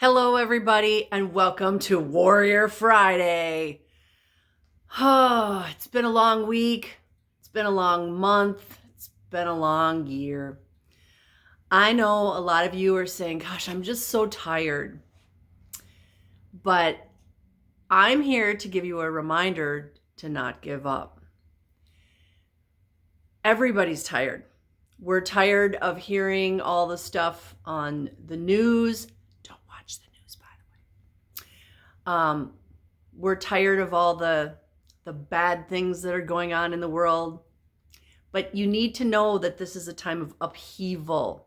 Hello, everybody, and welcome to Warrior Friday. Oh, it's been a long week. It's been a long month. It's been a long year. I know a lot of you are saying, gosh, I'm just so tired. But I'm here to give you a reminder to not give up. Everybody's tired. We're tired of hearing all the stuff on the news. Don't watch the news, by the way. We're tired of all the bad things that are going on in the world. But you need to know that this is a time of upheaval.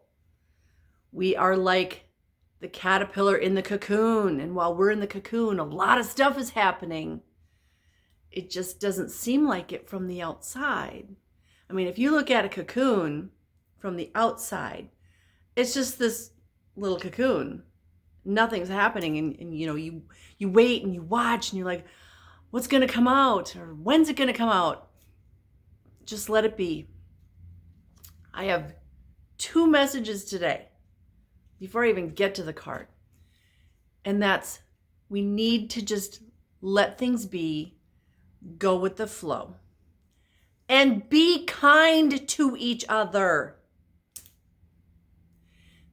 We are like the caterpillar in the cocoon. And while we're in the cocoon, a lot of stuff is happening. It just doesn't seem like it from the outside. I mean, if you look at a cocoon from the outside, it's just this little cocoon. Nothing's happening. And you wait and you watch and you're like, what's going to come out? Or when's it going to come out? Just let it be. I have 2 messages today before I even get to the card. And that's, we need to just let things be, go with the flow, and be kind to each other.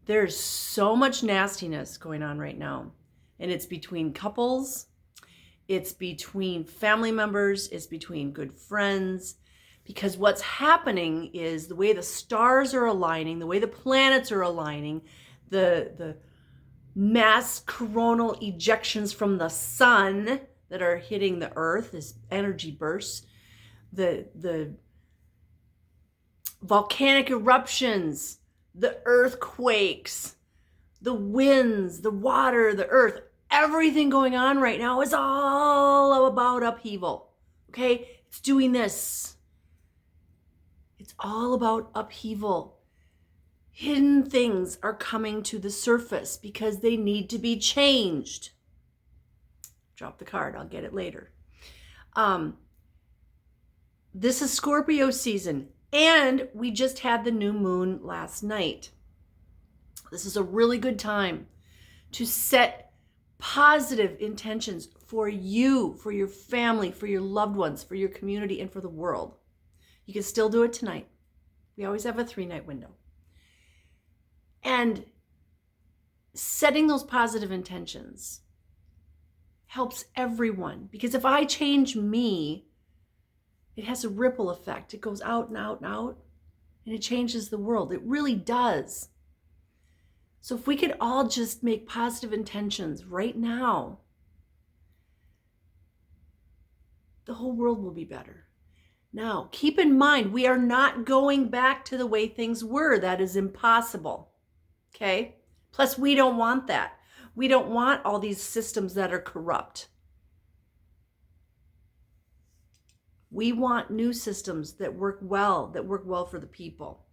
There's so much nastiness going on right now. And it's between couples, it's between family members, it's between good friends. Because what's happening is the way the stars are aligning, the way the planets are aligning, the mass coronal ejections from the sun that are hitting the earth, this energy bursts, the volcanic eruptions, the earthquakes, the winds, the water, the earth, everything going on right now is all about upheaval. Okay? It's doing this. It's all about upheaval. Hidden things are coming to the surface because they need to be changed. Drop the card, I'll get it later. This is Scorpio season, and we just had the new moon last night. This is a really good time to set positive intentions for you, for your family, for your loved ones, for your community, and for the world. You can still do it tonight. We always have a 3-night window. And setting those positive intentions helps everyone. Because if I change me, it has a ripple effect. It goes out and out and out, and it changes the world. It really does. So if we could all just make positive intentions right now, the whole world will be better. Now, keep in mind, we are not going back to the way things were. That is impossible. Okay? Plus, we don't want that. We don't want all these systems that are corrupt. We want new systems that work well for the people.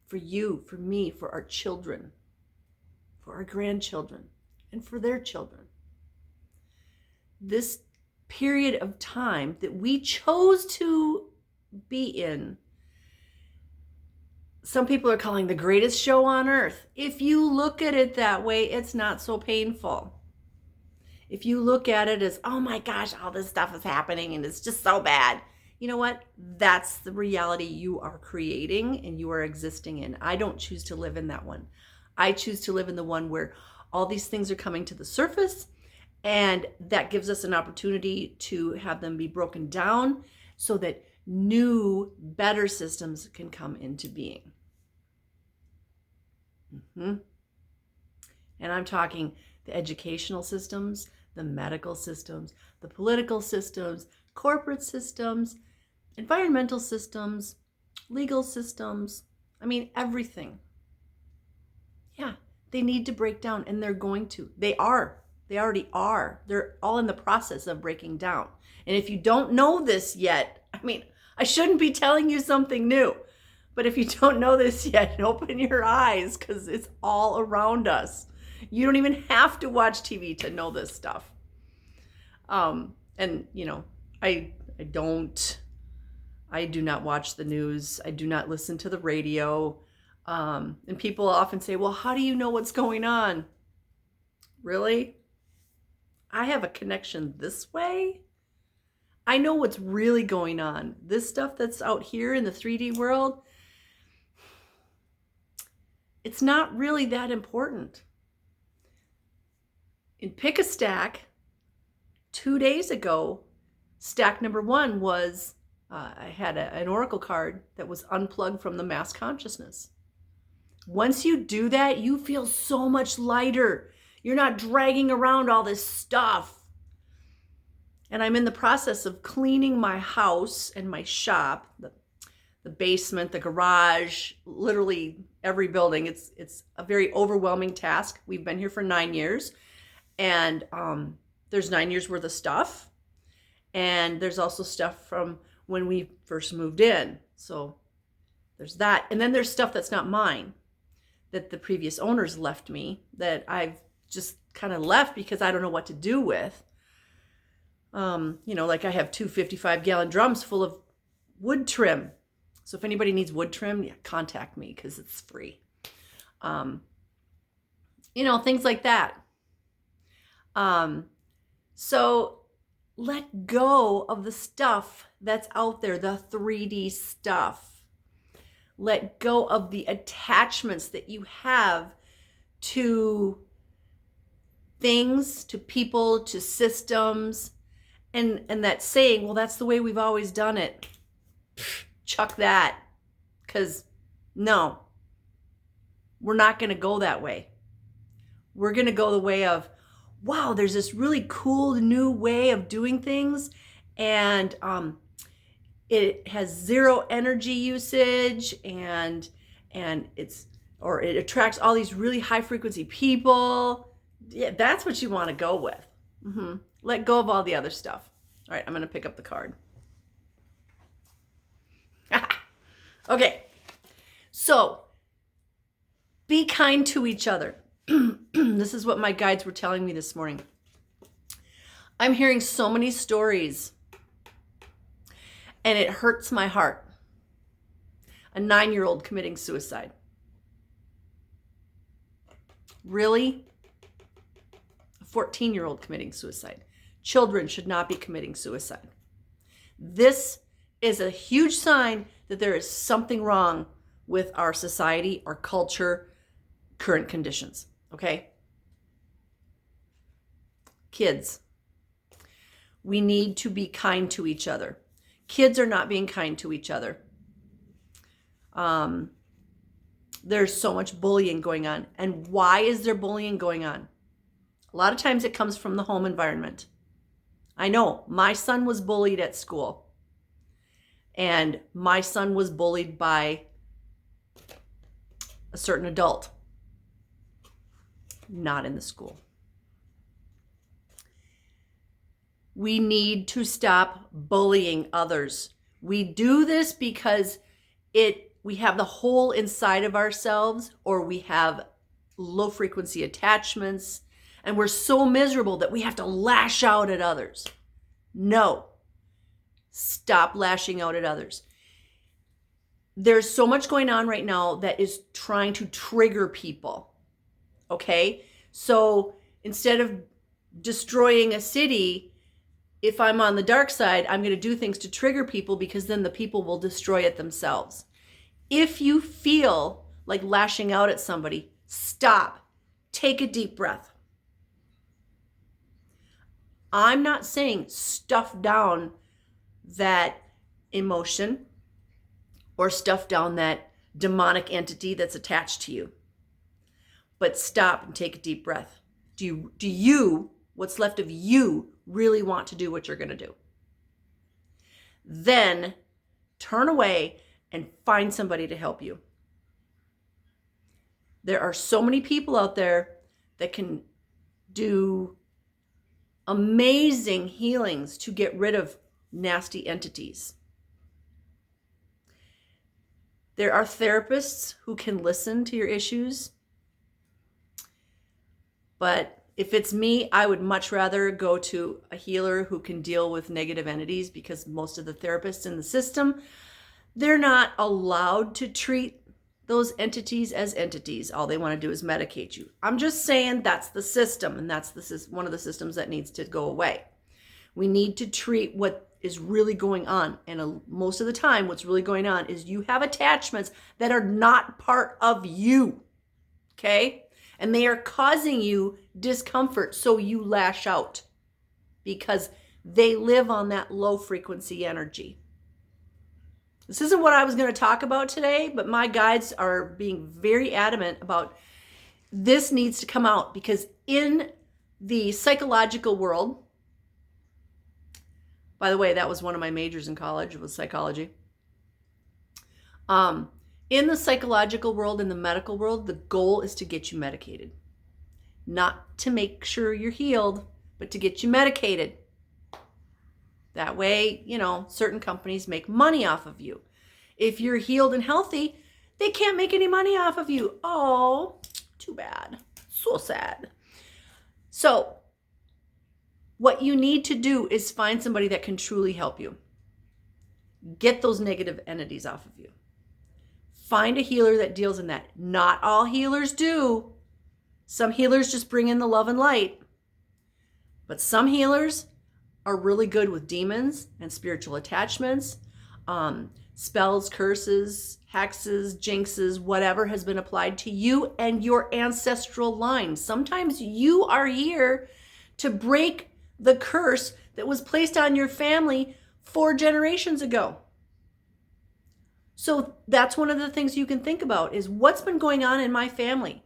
For you, for me, for our children, for our grandchildren, and for their children. This period of time that we chose to be in, some people are calling the greatest show on earth. If you look at it that way, it's not so painful. If you look at it as, oh my gosh, all this stuff is happening and it's just so bad. You know what? That's the reality you are creating and you are existing in. I don't choose to live in that one. I choose to live in the one where all these things are coming to the surface, and that gives us an opportunity to have them be broken down so that new, better systems can come into being. And I'm talking the educational systems, the medical systems, the political systems, corporate systems, environmental systems, legal systems. I mean, everything. Yeah, they need to break down, and they're going to. They are. They already are. They're all in the process of breaking down. And if you don't know this yet, I mean, I shouldn't be telling you something new. But if you don't know this yet, open your eyes, because it's all around us. You don't even have to watch TV to know this stuff. And I do not watch the news. I do not listen to the radio. And people often say, well, how do you know what's going on? Really? I have a connection this way? I know what's really going on. This stuff that's out here in the 3D world, it's not really that important. In Pick a Stack, 2 days ago, stack number 1 was, I had an oracle card that was unplugged from the mass consciousness. Once you do that, you feel so much lighter. You're not dragging around all this stuff. And I'm in the process of cleaning my house and my shop, the basement, the garage, literally every building. It's a very overwhelming task. We've been here for 9 years, and there's 9 years worth of stuff. And there's also stuff from when we first moved in. So there's that. And then there's stuff that's not mine, that the previous owners left me, that I've just kind of left because I don't know what to do with. Like I have 2 55-gallon drums full of wood trim. So if anybody needs wood trim, yeah, contact me because it's free. Things like that. So let go of the stuff that's out there, the 3D stuff. Let go of the attachments that you have to things, to people, to systems, and that saying, well, that's the way we've always done it. Chuck that, because no, we're not going to go that way. We're going to go the way of, wow, there's this really cool new way of doing things, and it has 0 energy usage, and it attracts all these really high frequency people. Yeah, that's what you want to go with. Mm-hmm. Let go of all the other stuff. All right, I'm going to pick up the card. Okay, so be kind to each other. This is what my guides were telling me this morning. I'm hearing so many stories, and it hurts my heart. A 9-year-old committing suicide. Really? A 14-year-old committing suicide. Children should not be committing suicide. This is a huge sign that there is something wrong with our society, our culture, current conditions. Okay? Kids, we need to be kind to each other. Kids are not being kind to each other. There's so much bullying going on. And why is there bullying going on? A lot of times it comes from the home environment. I know my son was bullied at school. And my son was bullied by a certain adult. Not in the school. We need to stop bullying others. We do this because we have the hole inside of ourselves, or we have low frequency attachments, and we're so miserable that we have to lash out at others. No. Stop lashing out at others. There's so much going on right now that is trying to trigger people. Okay? So instead of destroying a city, if I'm on the dark side, I'm going to do things to trigger people, because then the people will destroy it themselves. If you feel like lashing out at somebody, stop. Take a deep breath. I'm not saying stuff down that emotion or stuff down that demonic entity that's attached to you. But stop and take a deep breath. Do you, what's left of you, really want to do what you're going to do? Then turn away and find somebody to help you. There are so many people out there that can do amazing healings to get rid of nasty entities. There are therapists who can listen to your issues. But if it's me, I would much rather go to a healer who can deal with negative entities, because most of the therapists in the system, they're not allowed to treat those entities as entities. All they want to do is medicate you. I'm just saying that's the system, and that's one of the systems that needs to go away. We need to treat what is really going on. And most of the time, what's really going on is you have attachments that are not part of you. Okay? And they are causing you discomfort. So you lash out because they live on that low frequency energy. This isn't what I was going to talk about today, but my guides are being very adamant about this needs to come out, because in the psychological world, by the way, that was one of my majors in college, was psychology. In the psychological world, in the medical world, the goal is to get you medicated. Not to make sure you're healed, but to get you medicated. That way, certain companies make money off of you. If you're healed and healthy, they can't make any money off of you. Oh, too bad. So sad. So, what you need to do is find somebody that can truly help you. Get those negative entities off of you. Find a healer that deals in that. Not all healers do. Some healers just bring in the love and light. But some healers are really good with demons and spiritual attachments, spells, curses, hexes, jinxes, whatever has been applied to you and your ancestral line. Sometimes you are here to break the curse that was placed on your family 4 generations ago. So that's one of the things you can think about is what's been going on in my family?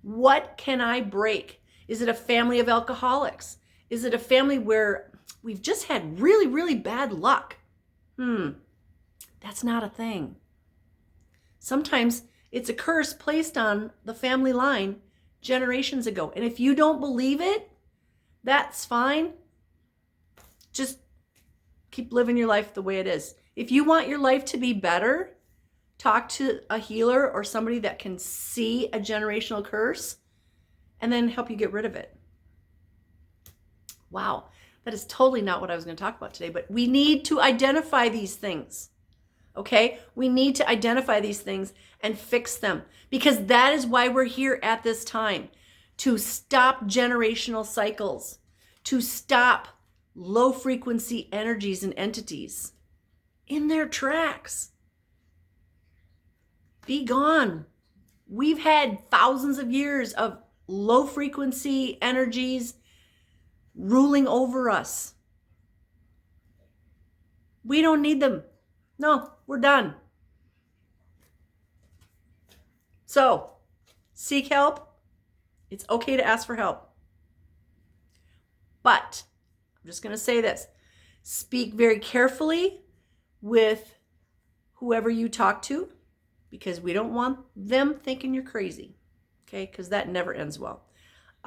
What can I break? Is it a family of alcoholics? Is it a family where we've just had really, really bad luck? That's not a thing. Sometimes it's a curse placed on the family line generations ago. And if you don't believe it, that's fine. Just keep living your life the way it is. If you want your life to be better, talk to a healer or somebody that can see a generational curse and then help you get rid of it. Wow, that is totally not what I was going to talk about today, but we need to identify these things, okay? We need to identify these things and fix them, because that is why we're here at this time, to stop generational cycles, to stop low frequency energies and entities in their tracks. Be gone. We've had thousands of years of low frequency energies ruling over us. We don't need them. No, we're done. So, seek help. It's okay to ask for help. But, I'm just going to say this. Speak very carefully with whoever you talk to, because we don't want them thinking you're crazy. Okay? Because that never ends well.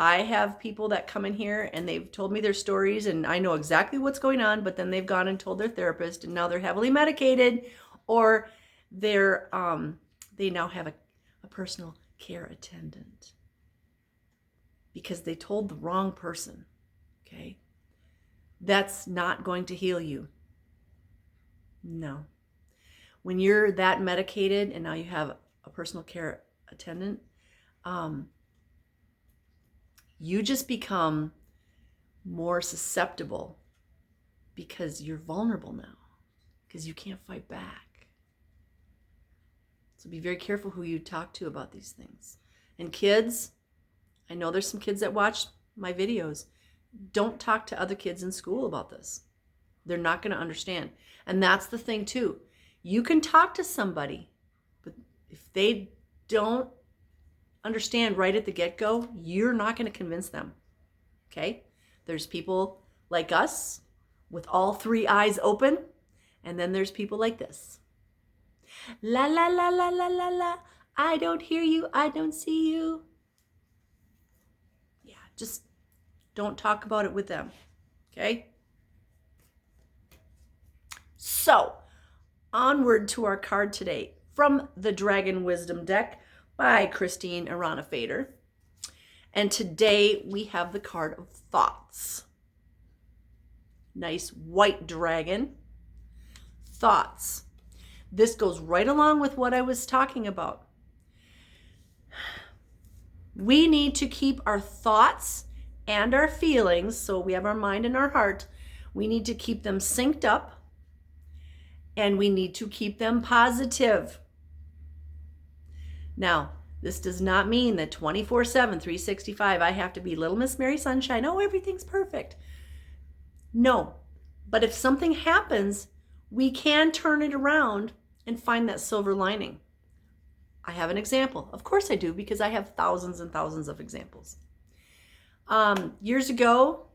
I have people that come in here and they've told me their stories and I know exactly what's going on, but then they've gone and told their therapist and now they're heavily medicated, or they now have a personal care attendant because they told the wrong person. Okay? That's not going to heal you. No. When you're that medicated and now you have a personal care attendant, you just become more susceptible because you're vulnerable now, because you can't fight back. So be very careful who you talk to about these things. And kids, I know there's some kids that watch my videos. Don't talk to other kids in school about this. They're not going to understand. And that's the thing too. You can talk to somebody, but if they don't understand right at the get-go, you're not going to convince them. Okay? There's people like us with all 3 eyes open, and then there's people like this. La la la la la la la. I don't hear you. I don't see you. Yeah, just don't talk about it with them. Okay? So, onward to our card today from the Dragon Wisdom deck by Christine Arana Fader. And today we have the card of thoughts. Nice white dragon. Thoughts. This goes right along with what I was talking about. We need to keep our thoughts and our feelings, so we have our mind and our heart, we need to keep them synced up, and we need to keep them positive. Now, this does not mean that 24/7, 365, I have to be Little Miss Mary Sunshine. Oh, everything's perfect. No, but if something happens, we can turn it around and find that silver lining. I have an example. Of course I do, because I have thousands and thousands of examples. Years ago,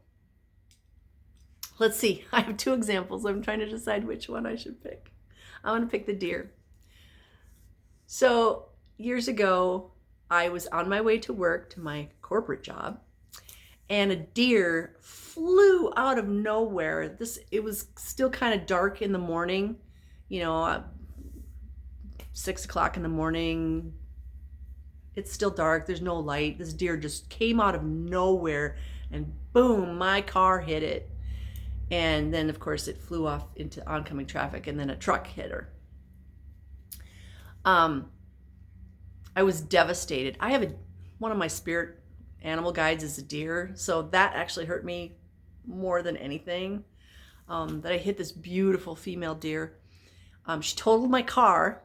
let's see, I have 2 examples. I'm trying to decide which one I should pick. I want to pick the deer. So years ago, I was on my way to work, to my corporate job, and a deer flew out of nowhere. It was still kind of dark in the morning, 6 o'clock in the morning. It's still dark. There's no light. This deer just came out of nowhere, and boom, my car hit it. And then, of course, it flew off into oncoming traffic, and then a truck hit her. I was devastated. I have one of my spirit animal guides is a deer, so that actually hurt me more than anything, that I hit this beautiful female deer. She totaled my car,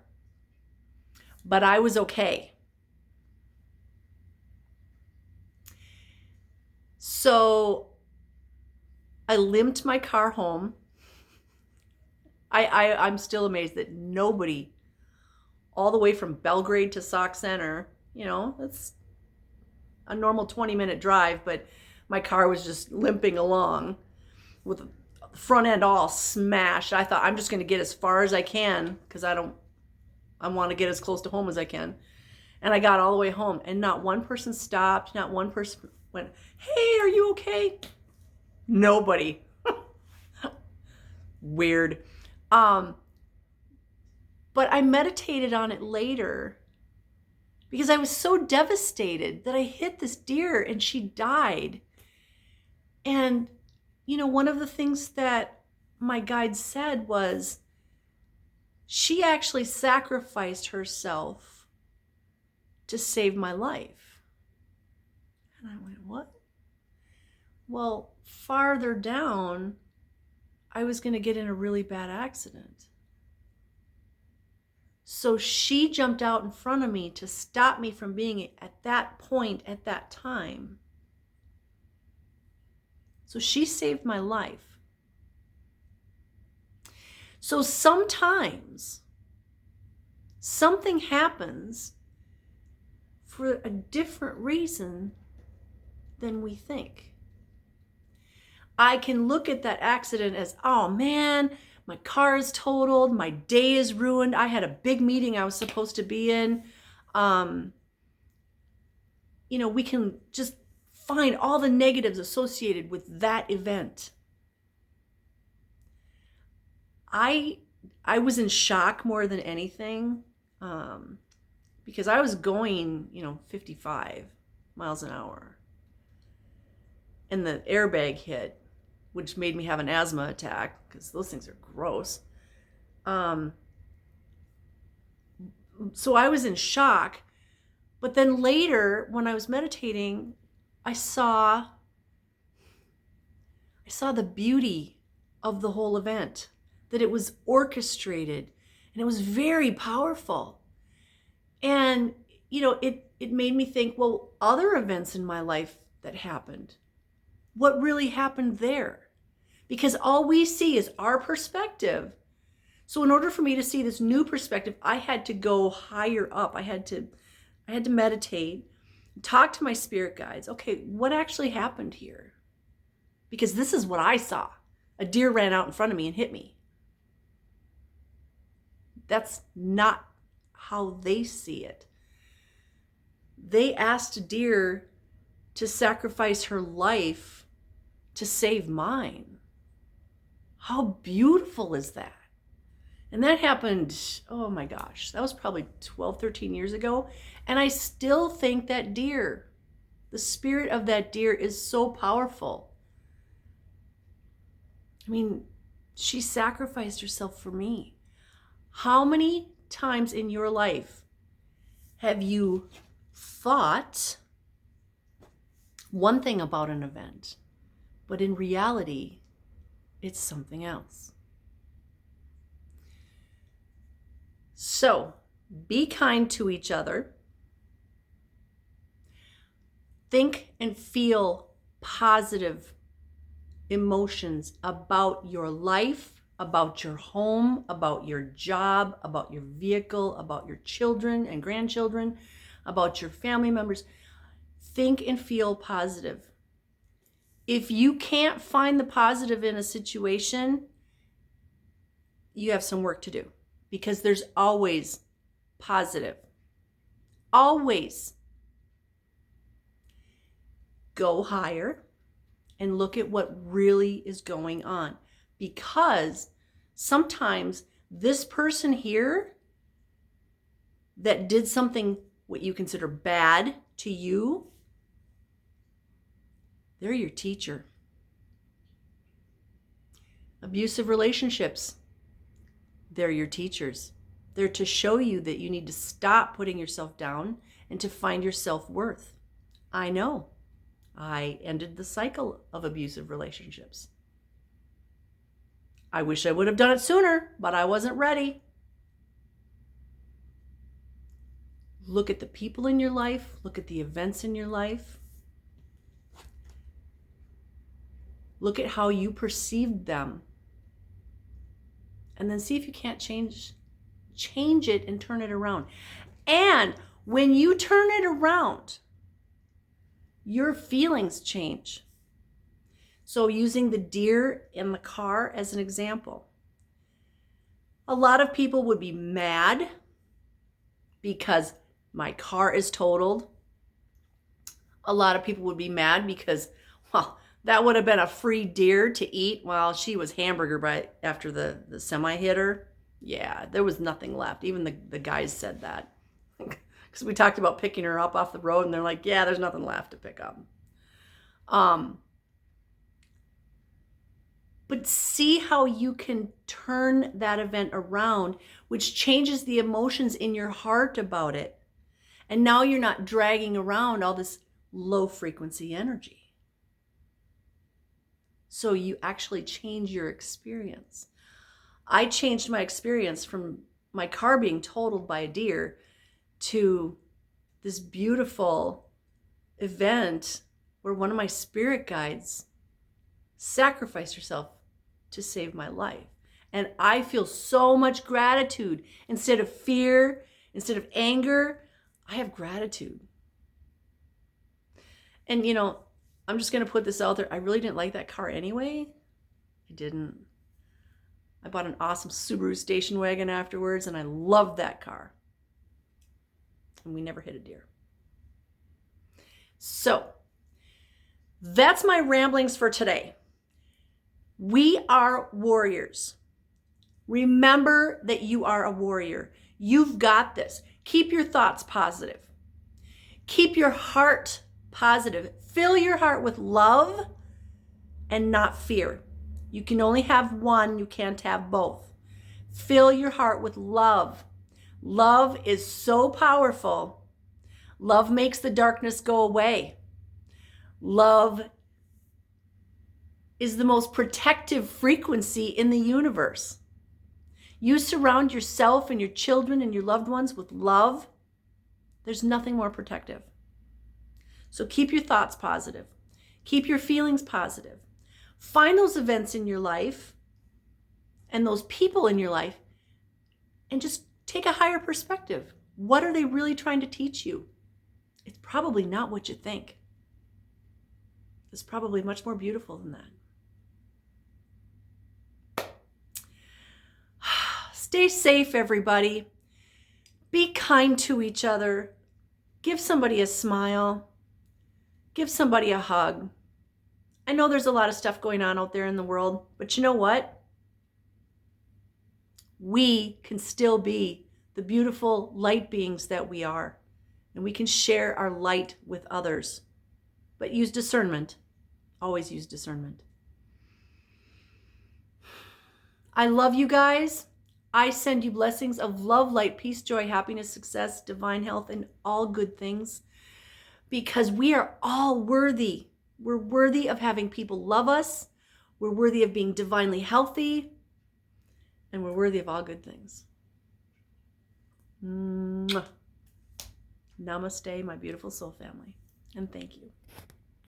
but I was okay. So I limped my car home. I'm still amazed that nobody, all the way from Belgrade to Sauk Center, that's a normal 20-minute drive, but my car was just limping along with the front end all smashed. I thought, I'm just going to get as far as I can, because I want to get as close to home as I can. And I got all the way home, and not one person stopped. Not one person went, "Hey, are you okay?" Nobody. Weird. But I meditated on it later, because I was so devastated that I hit this deer and she died. And, one of the things that my guide said was, she actually sacrificed herself to save my life. And I went, what? Well, farther down, I was going to get in a really bad accident. So she jumped out in front of me to stop me from being at that point at that time. So she saved my life. So sometimes something happens for a different reason than we think. I can look at that accident as, oh man, my car is totaled, my day is ruined, I had a big meeting I was supposed to be in. We can just find all the negatives associated with that event. I was in shock more than anything, because I was going, 55 miles an hour. And the airbag hit, which made me have an asthma attack, because those things are gross. So I was in shock. But then later, when I was meditating, I saw the beauty of the whole event, that it was orchestrated and it was very powerful. And, it made me think, well, other events in my life that happened, what really happened there? Because all we see is our perspective. So in order for me to see this new perspective, I had to go higher up. I had to meditate, talk to my spirit guides. Okay, what actually happened here? Because this is what I saw. A deer ran out in front of me and hit me. That's not how they see it. They asked a deer to sacrifice her life to save mine. How beautiful is that? And that happened, oh my gosh, that was probably 12, 13 years ago. And I still think that deer, the spirit of that deer is so powerful. I mean, she sacrificed herself for me. How many times in your life have you thought one thing about an event, but in reality, it's something else? So, be kind to each other. Think and feel positive emotions about your life, about your home, about your job, about your vehicle, about your children and grandchildren, about your family members. Think and feel positive. If you can't find the positive in a situation, you have some work to do, because there's always positive. Always. Go higher and look at what really is going on, because sometimes this person here that did something what you consider bad to you, they're your teacher. Abusive relationships, they're your teachers. They're to show you that you need to stop putting yourself down and to find your self-worth. I know. I ended the cycle of abusive relationships. I wish I would have done it sooner, but I wasn't ready. Look at the people in your life. Look at the events in your life. Look at how you perceived them. And then see if you can't change it and turn it around. And when you turn it around, your feelings change. So using the deer in the car as an example, a lot of people would be mad because my car is totaled. A lot of people would be mad because, well, that would have been a free deer to eat while she was hamburger after the semi hit her. Yeah, there was nothing left. Even the guys said that. Because we talked about picking her up off the road, and they're like, yeah, there's nothing left to pick up. But see how you can turn that event around, which changes the emotions in your heart about it. And now you're not dragging around all this low frequency energy. So you actually change your experience. I changed my experience from my car being totaled by a deer to this beautiful event where one of my spirit guides sacrificed herself to save my life. And I feel so much gratitude. Instead of fear, instead of anger, I have gratitude. And you know, I'm just going to put this out there. I really didn't like that car anyway. I didn't. I bought an awesome Subaru station wagon afterwards, and I loved that car. And we never hit a deer. So, that's my ramblings for today. We are warriors. Remember that you are a warrior. You've got this. Keep your thoughts positive. Keep your heart positive. Fill your heart with love and not fear. You can only have one. You can't have both. Fill your heart with love. Love is so powerful. Love makes the darkness go away. Love is the most protective frequency in the universe. You surround yourself and your children and your loved ones with love. There's nothing more protective. So keep your thoughts positive. Keep your feelings positive. Find those events in your life and those people in your life and just take a higher perspective. What are they really trying to teach you? It's probably not what you think. It's probably much more beautiful than that. Stay safe, everybody. Be kind to each other. Give somebody a smile. Give somebody a hug. I know there's a lot of stuff going on out there in the world, but you know what? We can still be the beautiful light beings that we are, and we can share our light with others. But use discernment. Always use discernment. I love you guys. I send you blessings of love, light, peace, joy, happiness, success, divine health, and all good things, because we are all worthy. We're worthy of having people love us. We're worthy of being divinely healthy, and we're worthy of all good things. Mwah. Namaste, my beautiful soul family, and thank you.